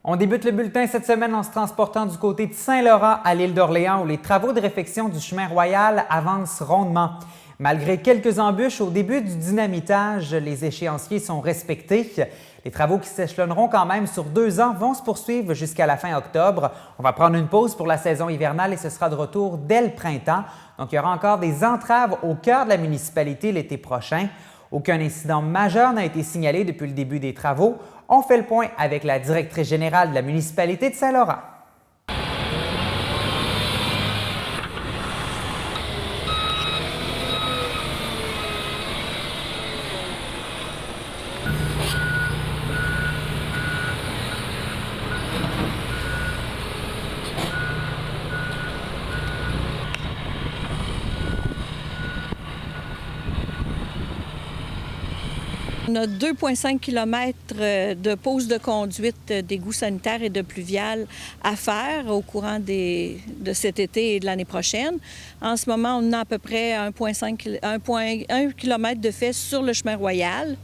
On débute le bulletin cette semaine en se transportant du côté de Saint-Laurent à l'île d'Orléans où les travaux de réfection du chemin royal avancent rondement. Malgré quelques embûches au début du dynamitage, les échéanciers sont respectés. Les travaux qui s'échelonneront quand même sur 2 ans vont se poursuivre jusqu'à la fin octobre. On va prendre une pause pour la saison hivernale et ce sera de retour dès le printemps. Donc, il y aura encore des entraves au cœur de la municipalité l'été prochain. Aucun incident majeur n'a été signalé depuis le début des travaux. On fait le point avec la directrice générale de la municipalité de Saint-Laurent. On a 2,5 km de pause de conduite d'égouts sanitaires et de pluviales à faire au courant de cet été et de l'année prochaine. En ce moment, on a à peu près 1,1 km de fait sur le chemin royal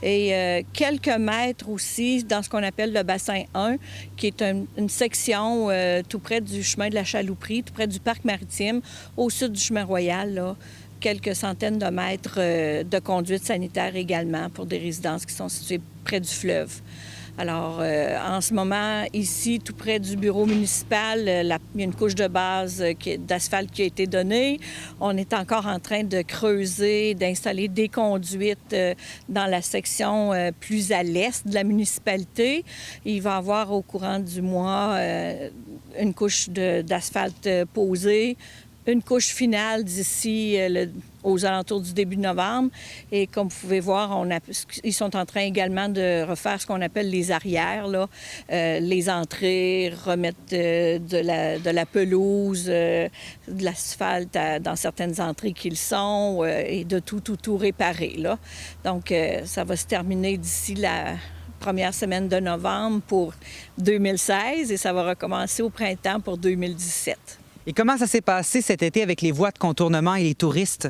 et quelques mètres aussi dans ce qu'on appelle le bassin 1, qui est une section tout près du chemin de la Chalouperie, tout près du parc maritime, au sud du chemin royal, là. Quelques centaines de mètres de conduite sanitaire également pour des résidences qui sont situées près du fleuve. Alors, en ce moment, ici, tout près du bureau municipal, il y a une couche de base d'asphalte qui a été donnée. On est encore en train de creuser, d'installer des conduites dans la section plus à l'est de la municipalité. Il va y avoir au courant du mois une couche d'asphalte posée, une couche finale d'ici aux alentours du début novembre. Et comme vous pouvez voir, ils sont en train également de refaire ce qu'on appelle les arrières, là. Les entrées, remettre de la pelouse, de l'asphalte dans certaines entrées qu'ils sont et de tout réparer, là. Donc, ça va se terminer d'ici la première semaine de novembre pour 2016 et ça va recommencer au printemps pour 2017. Et comment ça s'est passé cet été avec les voies de contournement et les touristes?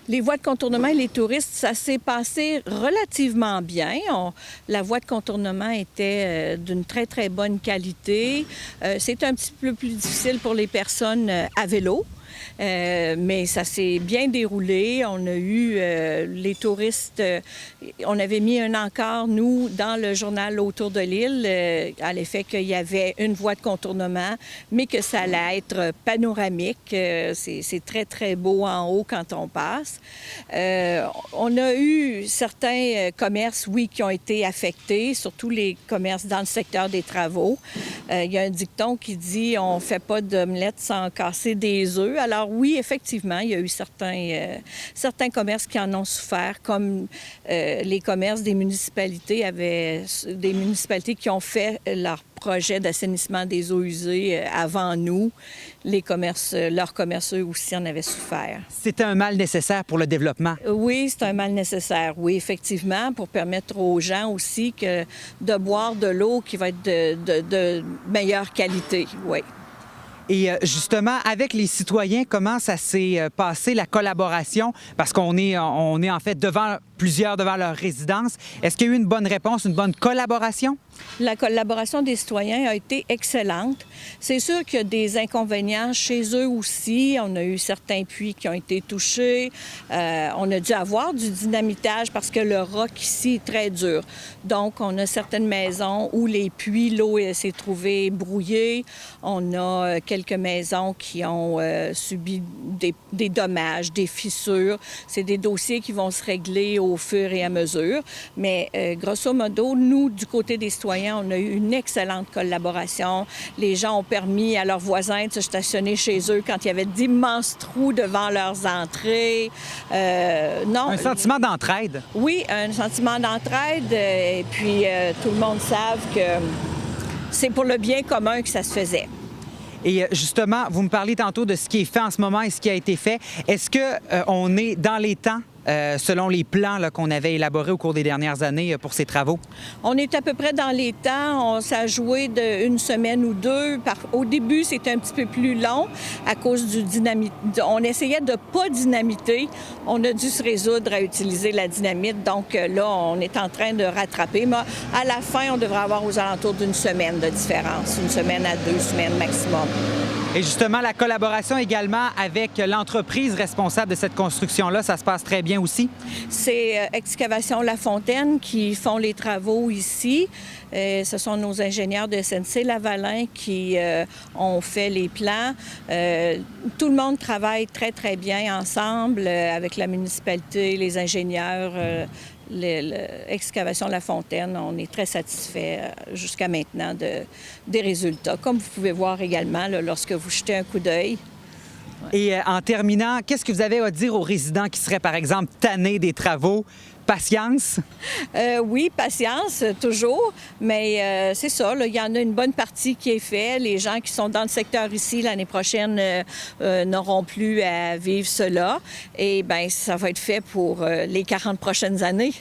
Les voies de contournement et les touristes, ça s'est passé relativement bien. La voie de contournement était d'une très, très bonne qualité. C'est un petit peu plus difficile pour les personnes à vélo. Mais ça s'est bien déroulé. On a eu les touristes, on avait mis un encart, nous, dans le journal Autour de l'île, à l'effet qu'il y avait une voie de contournement, mais que ça allait être panoramique. C'est très, très beau en haut quand on passe. On a eu certains commerces, oui, qui ont été affectés, surtout les commerces dans le secteur des travaux. Il y a un dicton qui dit « on ne fait pas d'omelette sans casser des œufs ». Alors oui, effectivement, il y a eu certains commerces qui en ont souffert, comme les commerces des municipalités qui ont fait leur projet d'assainissement des eaux usées avant nous. Leurs commerces, eux aussi, en avaient souffert. C'était un mal nécessaire pour le développement? Oui, c'est un mal nécessaire, oui, effectivement, pour permettre aux gens aussi de boire de l'eau qui va être de meilleure qualité, oui. Et justement, avec les citoyens, comment ça s'est passé, la collaboration? Parce qu'on est en fait plusieurs devant leur résidence. Est-ce qu'il y a eu une bonne réponse, une bonne collaboration? La collaboration des citoyens a été excellente. C'est sûr qu'il y a des inconvénients chez eux aussi. On a eu certains puits qui ont été touchés. On a dû avoir du dynamitage parce que le roc ici est très dur. Donc, on a certaines maisons où les puits, l'eau s'est trouvée brouillée. On a quelques maisons qui ont subi des dommages, des fissures. C'est des dossiers qui vont se régler au fur et à mesure. Mais grosso modo, nous, du côté des citoyens, on a eu une excellente collaboration. Les gens ont permis à leurs voisins de se stationner chez eux quand il y avait d'immenses trous devant leurs entrées. Un sentiment d'entraide? Oui, un sentiment d'entraide. Et puis, tout le monde savent que c'est pour le bien commun que ça se faisait. Et justement, vous me parlez tantôt de ce qui est fait en ce moment et ce qui a été fait. Est-ce qu'on est dans les temps selon les plans qu'on avait élaborés au cours des dernières années pour ces travaux? On est à peu près dans les temps. Ça a joué d'une semaine ou deux. Au début, c'était un petit peu plus long à cause du dynamite. On essayait de ne pas dynamiter. On a dû se résoudre à utiliser la dynamite. Donc là, on est en train de rattraper. Mais à la fin, on devrait avoir aux alentours d'une semaine de différence. 1 semaine à 2 semaines maximum. Et justement, la collaboration également avec l'entreprise responsable de cette construction-là, ça se passe très bien aussi? C'est Excavation La Fontaine qui font les travaux ici. Ce sont nos ingénieurs de SNC-Lavalin qui ont fait les plans. Tout le monde travaille très, très bien ensemble avec la municipalité, les ingénieurs, l'Excavation La Fontaine. On est très satisfait jusqu'à maintenant des résultats, comme vous pouvez voir également là, lorsque vous jetez un coup d'œil. Et en terminant, qu'est-ce que vous avez à dire aux résidents qui seraient, par exemple, tannés des travaux? Patience? Oui, patience, toujours. Mais c'est ça, là, il y en a une bonne partie qui est faite. Les gens qui sont dans le secteur ici l'année prochaine n'auront plus à vivre cela. Et bien, ça va être fait pour les 40 prochaines années.